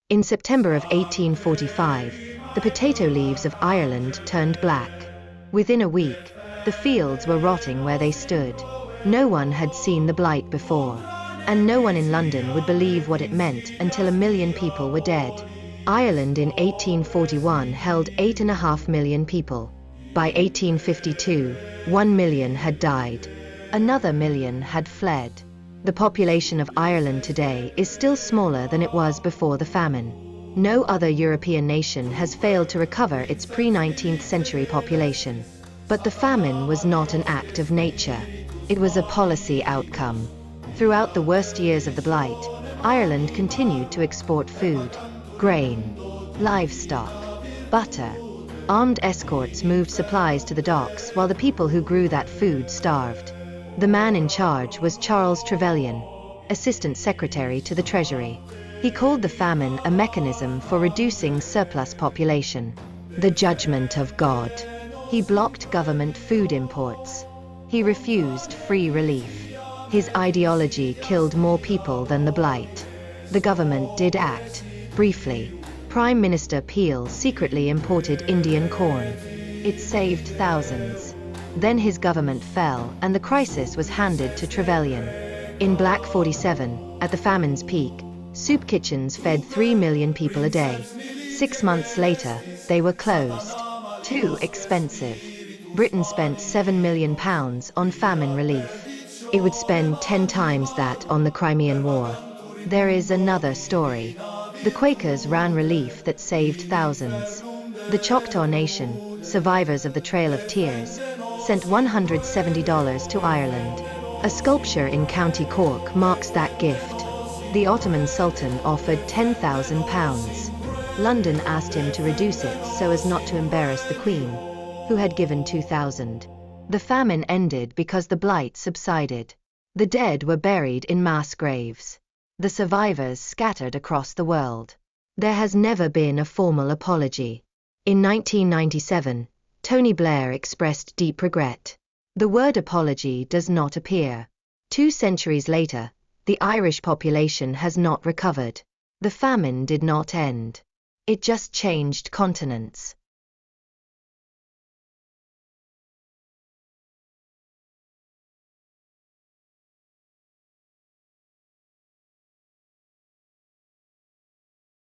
In September of 1845, the potato leaves of Ireland turned black. Within a week, the fields were rotting where they stood. No one had seen the blight before, and no one in London would believe what it meant until 1 million people were dead. Ireland in 1841 held 8.5 million people. By 1852, 1 million had died. Another million had fled. The population of Ireland today is still smaller than it was before the famine. No other European nation has failed to recover its pre-19th century population. But the famine was not an act of nature. It was a policy outcome. Throughout the worst years of the blight, Ireland continued to export food, grain, livestock, butter. Armed escorts moved supplies to the docks while the people who grew that food starved. The man in charge was Charles Trevelyan, Assistant Secretary to the Treasury. He called the famine a mechanism for reducing surplus population. The judgment of God. He blocked government food imports. He refused free relief. His ideology killed more people than the blight. The government did act, briefly. Prime Minister Peel secretly imported Indian corn. It saved thousands. Then his government fell and the crisis was handed to Trevelyan. In Black 47, at the famine's peak, soup kitchens fed 3 million people a day. 6 months later, they were closed. Too expensive. Britain spent £7 million on famine relief. It would spend 10 times that on the Crimean War. There is another story. The Quakers ran relief that saved thousands. The Choctaw Nation, survivors of the Trail of Tears, sent $170 to Ireland. A sculpture in County Cork marks that gift. The Ottoman Sultan offered £10,000. London asked him to reduce it so as not to embarrass the Queen, who had given $2,000. The famine ended because the blight subsided. The dead were buried in mass graves. The survivors scattered across the world. There has never been a formal apology. In 1997, Tony Blair expressed deep regret. The word apology does not appear. 2 centuries later, the Irish population has not recovered. The famine did not end. It just changed continents.